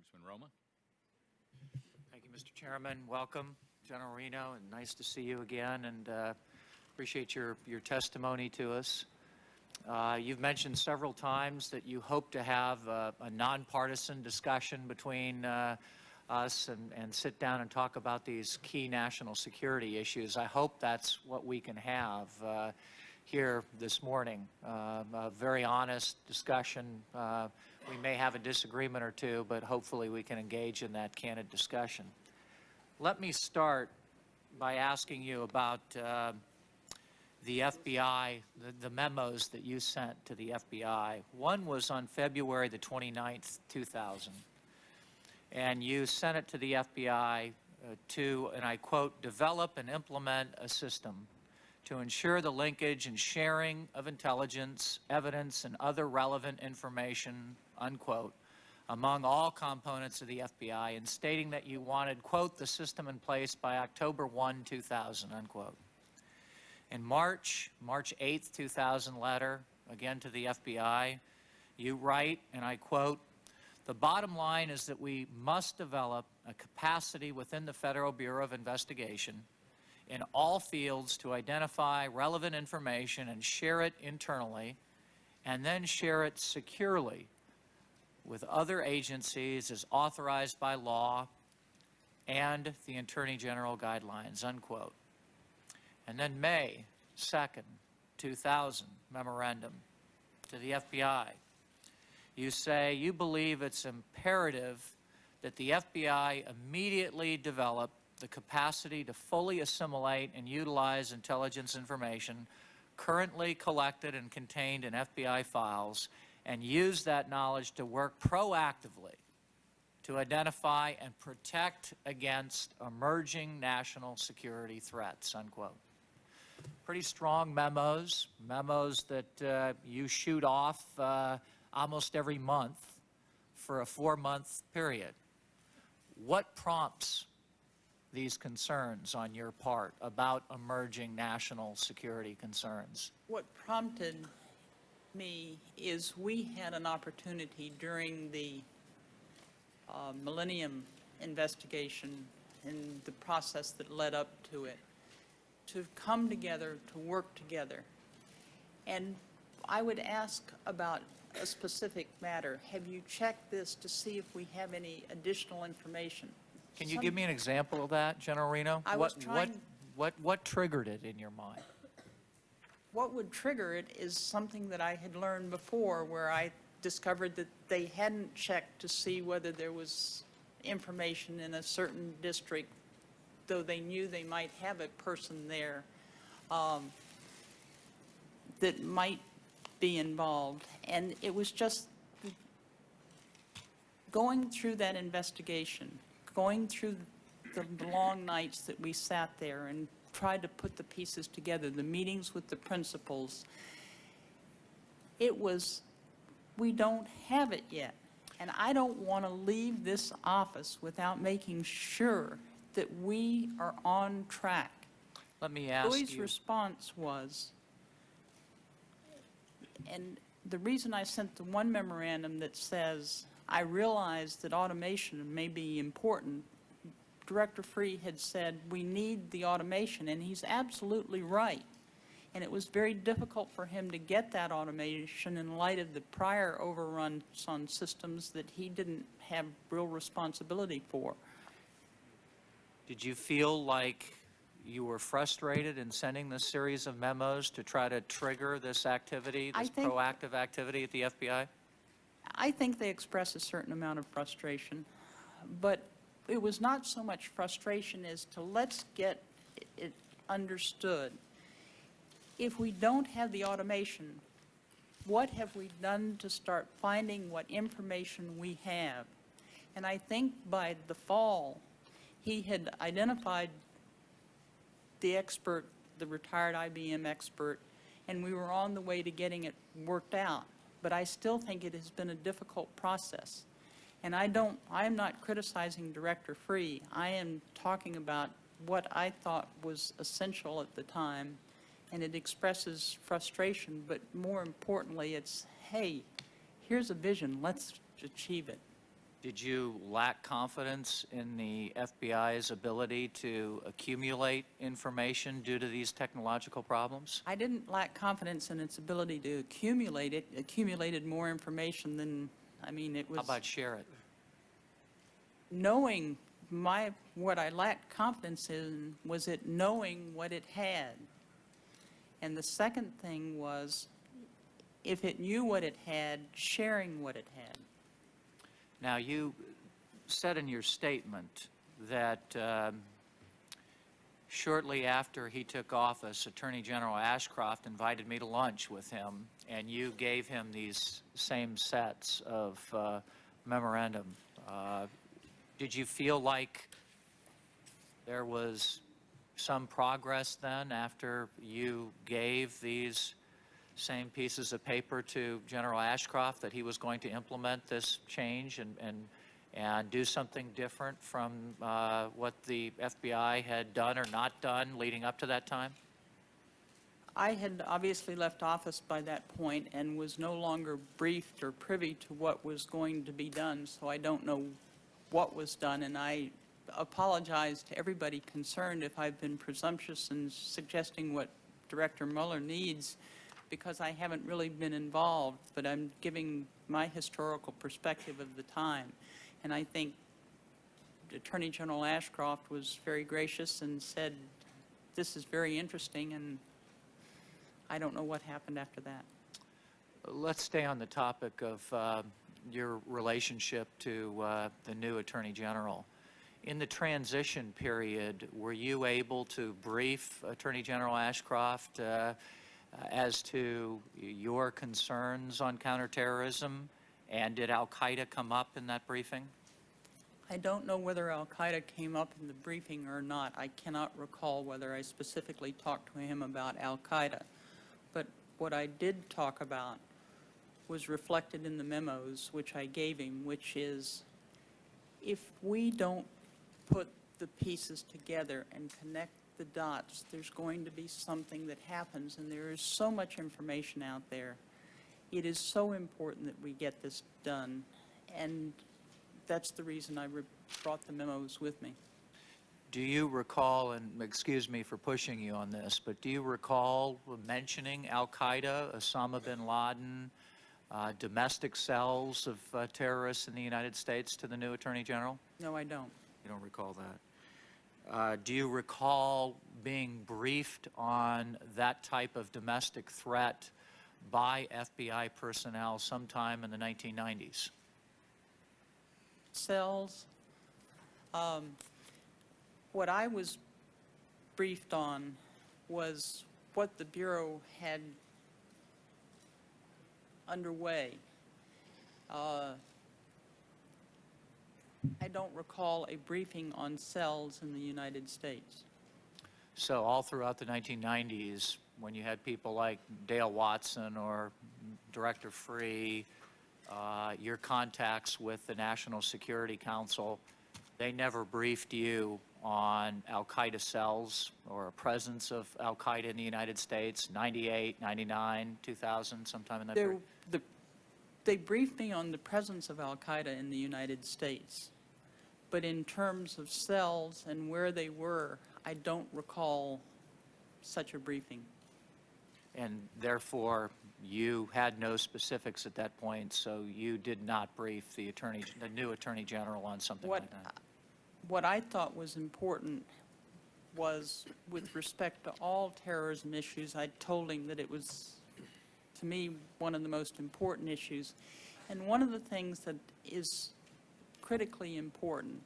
Congressman Roemer. Thank you, Mr. Chairman. Welcome, General Reno, and nice to see you again, and appreciate your testimony to us. You've mentioned several times that you hope to have a nonpartisan discussion between us and sit down and talk about these key national security issues. I hope that's what we can have here this morning. A very honest discussion. We may have a disagreement or two, but hopefully we can engage in that candid discussion. Let me start by asking you about the FBI, the memos that you sent to the FBI. One was on February the 29th, 2000. And you sent it to the FBI to, and I quote, develop and implement a system to ensure the linkage and sharing of intelligence, evidence, and other relevant information, unquote, among all components of the FBI, and stating that you wanted, quote, the system in place by October 1, 2000, unquote. In March 8th, 2000 letter, again to the FBI, you write, and I quote, the bottom line is that we must develop a capacity within the Federal Bureau of Investigation in all fields to identify relevant information and share it internally, and then share it securely with other agencies as authorized by law and the Attorney General guidelines, unquote. And then May 2nd, 2000, memorandum to the FBI. You say you believe it's imperative that the FBI immediately develop the capacity to fully assimilate and utilize intelligence information currently collected and contained in FBI files and use that knowledge to work proactively to identify and protect against emerging national security threats, unquote. Pretty strong memos that you shoot off almost every month for a 4-month period. What prompts these concerns on your part about emerging national security concerns? What prompted me is we had an opportunity during the Millennium investigation and the process that led up to it to come together, to work together. And I would ask about a specific matter. Have you checked this to see if we have any additional information? Can you give me an example of that, General Reno? What triggered it in your mind? What would trigger it is something that I had learned before, where I discovered that they hadn't checked to see whether there was information in a certain district, though they knew they might have a person there that might be involved. And it was just going through that investigation, going through the long nights that we sat there and tried to put the pieces together, the meetings with the principals. It was, we don't have it yet. And I don't want to leave this office without making sure that we are on track. Let me ask Louis' you. response was, and the reason I sent the one memorandum that says, I realize that automation may be important, Director Free had said, we need the automation, and he's absolutely right. And it was very difficult for him to get that automation in light of the prior overruns on systems that he didn't have real responsibility for. Did you feel like you were frustrated in sending this series of memos to try to trigger this activity, this proactive activity at the FBI? I think they express a certain amount of frustration, but it was not so much frustration as to let's get it understood. If we don't have the automation, what have we done to start finding what information we have? And I think by the fall, he had identified the expert, the retired IBM expert, and we were on the way to getting it worked out. But I still think it has been a difficult process. And I am not criticizing Director Free. I am talking about what I thought was essential at the time, and it expresses frustration, but more importantly, it's, hey, here's a vision, let's achieve it. Did you lack confidence in the FBI's ability to accumulate information due to these technological problems? I didn't lack confidence in its ability to accumulate it. It accumulated more information than, I mean, it was... How about share it? Knowing what I lacked confidence in was it knowing what it had. And the second thing was, if it knew what it had, sharing what it had. Now, you said in your statement that shortly after he took office, Attorney General Ashcroft invited me to lunch with him, and you gave him these same sets of memorandum. Did you feel like there was some progress then after you gave these same pieces of paper to General Ashcroft, that he was going to implement this change and do something different from what the FBI had done or not done leading up to that time? I had obviously left office by that point and was no longer briefed or privy to what was going to be done, so I don't know what was done, and I apologize to everybody concerned if I've been presumptuous in suggesting what Director Mueller needs, because I haven't really been involved, but I'm giving my historical perspective of the time. And I think Attorney General Ashcroft was very gracious and said, this is very interesting, and I don't know what happened after that. Let's stay on the topic of your relationship to the new Attorney General. In the transition period, were you able to brief Attorney General Ashcroft as to your concerns on counterterrorism, and did al-Qaeda come up in that briefing? I don't know whether al-Qaeda came up in the briefing or not. I cannot recall whether I specifically talked to him about al-Qaeda. But what I did talk about was reflected in the memos which I gave him, which is, if we don't put the pieces together and connect the dots, there's going to be something that happens, and there is so much information out there. It is so important that we get this done, and that's the reason I brought the memos with me. Do you recall, and excuse me for pushing you on this, but do you recall mentioning al-Qaeda, Osama bin Laden, domestic cells of terrorists in the United States to the new Attorney General? No, I don't. You don't recall that. Do you recall being briefed on that type of domestic threat by FBI personnel sometime in the 1990s? Cells. What I was briefed on was what the Bureau had underway. I don't recall a briefing on cells in the United States. So all throughout the 1990s, when you had people like Dale Watson or Director Free, your contacts with the National Security Council, they never briefed you on al-Qaeda cells or a presence of al-Qaeda in the United States, 98, 99, 2000, sometime in that period? They briefed me on the presence of al-Qaeda in the United States. But in terms of cells and where they were, I don't recall such a briefing. And therefore, you had no specifics at that point, so you did not brief the new Attorney General on something like that? What I thought was important was, with respect to all terrorism issues, I told him that it was, to me, one of the most important issues. And one of the things that is critically important,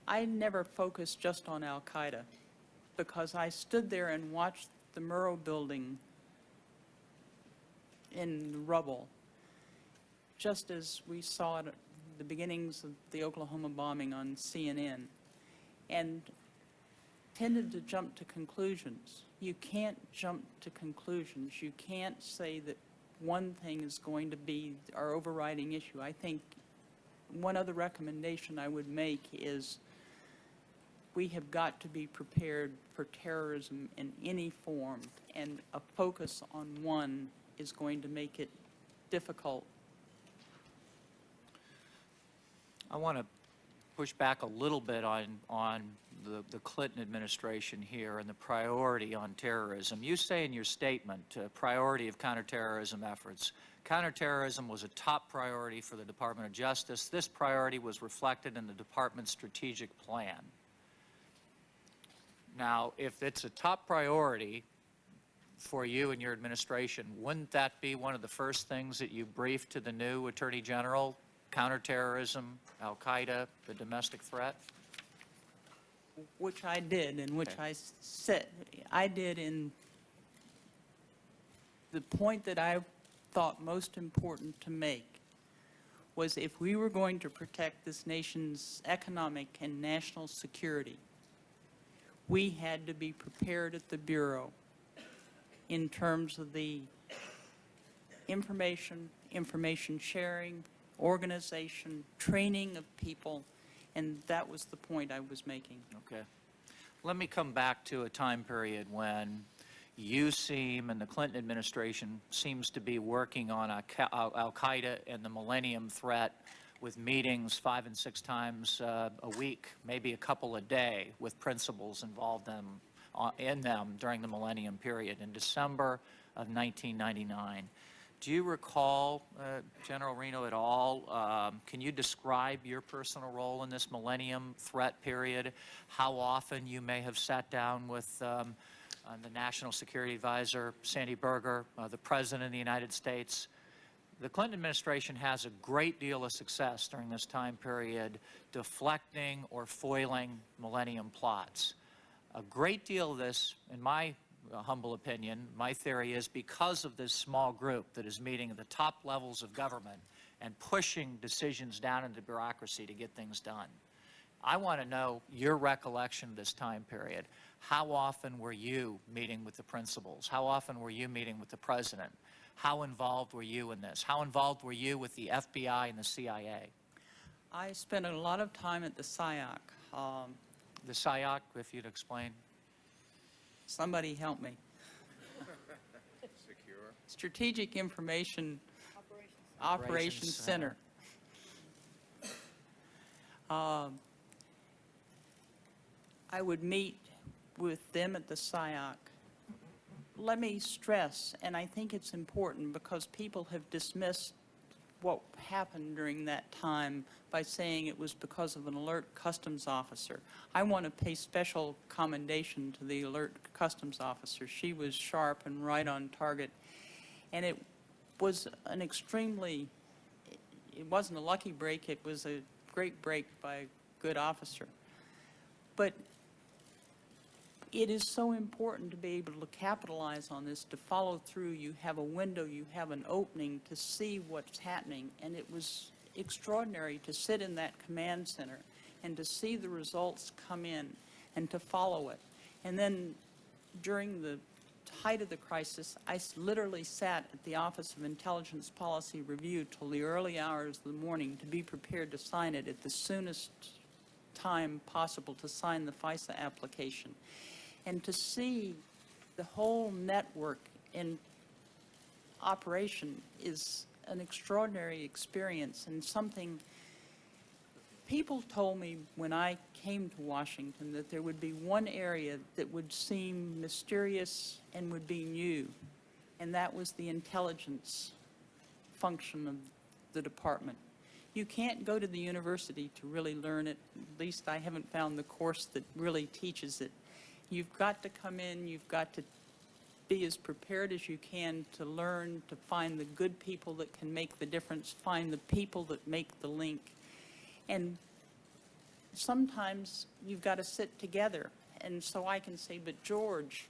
I never focused just on al-Qaeda, because I stood there and watched the Murrow building in the rubble, just as we saw it at the beginnings of the Oklahoma bombing on CNN, and tended to jump to conclusions. You can't jump to conclusions. You can't say that one thing is going to be our overriding issue. I think one other recommendation I would make is we have got to be prepared for terrorism in any form, and a focus on one is going to make it difficult. I want to push back a little bit on the Clinton administration here and the priority on terrorism. You say in your statement, priority of counterterrorism efforts. Counterterrorism was a top priority for the Department of Justice. This priority was reflected in the department's strategic plan. Now, if it's a top priority for you and your administration, wouldn't that be one of the first things that you briefed to the new Attorney General? Counterterrorism, Al-Qaeda, the domestic threat? Which I did, and which Okay. I said, I did in the point that I thought most important to make was if we were going to protect this nation's economic and national security, we had to be prepared at the Bureau in terms of the information sharing, organization, training of people, and that was the point I was making. Okay. Let me come back to a time period when you seem, and the Clinton administration seems to be working on Al-Qaeda and the Millennium Threat with meetings 5 and 6 times a week, maybe a couple a day, with principals involved in them during the Millennium period in December of 1999. Do you recall, General Reno, at all, can you describe your personal role in this Millennium Threat period? How often you may have sat down with the National Security Advisor, Sandy Berger, the President of the United States? The Clinton administration has a great deal of success during this time period deflecting or foiling millennium plots. A great deal of this, in my humble opinion, my theory is because of this small group that is meeting at the top levels of government and pushing decisions down into bureaucracy to get things done. I want to know your recollection of this time period. How often were you meeting with the principals? How often were you meeting with the president? How involved were you in this? How involved were you with the FBI and the CIA? I spent a lot of time at the SIOC. The SIOC, if you'd explain. Somebody help me. Secure. Strategic Information Operations Center. I would meet with them at the SIOC. Let me stress, and I think it's important because people have dismissed what happened during that time by saying it was because of an alert customs officer. I want to pay special commendation to the alert customs officer. She was sharp and right on target, and it was an extremely, it wasn't a lucky break, it was a great break by a good officer. But it is so important to be able to capitalize on this, to follow through. You have a window, you have an opening to see what's happening, and it was extraordinary to sit in that command center and to see the results come in and to follow it. And then during the height of the crisis, I literally sat at the Office of Intelligence Policy Review till the early hours of the morning to be prepared to sign it at the soonest time possible to sign the FISA application. And to see the whole network in operation is an extraordinary experience and something people told me when I came to Washington that there would be one area that would seem mysterious and would be new, and that was the intelligence function of the department. You can't go to the university to really learn it. At least I haven't found the course that really teaches it. You've got to come in, you've got to be as prepared as you can to learn, to find the good people that can make the difference, find the people that make the link. And sometimes you've got to sit together. And so I can say, but George,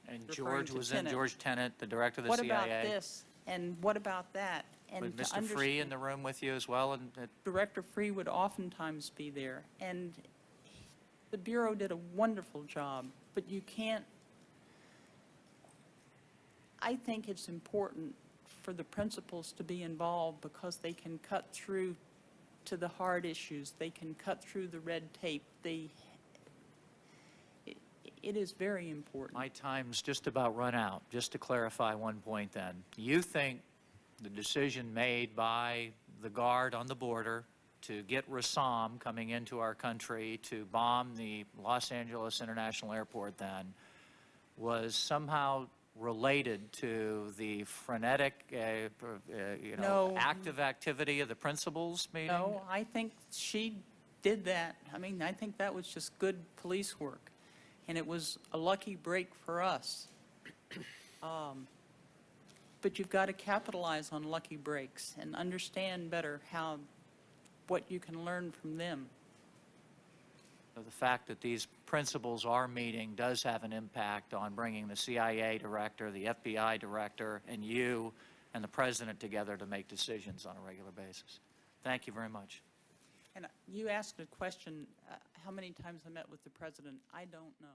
And referring George to was in, Tenet. George Tenet, the director of the what CIA. about this? And what about that? And Was to Mr. Free in the room with you as well? And Director Free would oftentimes be there, and the Bureau did a wonderful job, but you can't, I think it's important for the principals to be involved because they can cut through to the hard issues, they can cut through the red tape, it is very important. my time's just about run out. Just to clarify one point then. You think the decision made by the Guard on the border to get Rassam coming into our country to bomb the Los Angeles International Airport then was somehow related to the frenetic, No. active activity of the principals meeting? No, I think she did that. I mean, I think that was just good police work, and it was a lucky break for us. But you've got to capitalize on lucky breaks and understand better what you can learn from them. So the fact that these principals are meeting does have an impact on bringing the CIA director, the FBI director, and you and the president together to make decisions on a regular basis. Thank you very much. And you asked a question, how many times I met with the president? I don't know.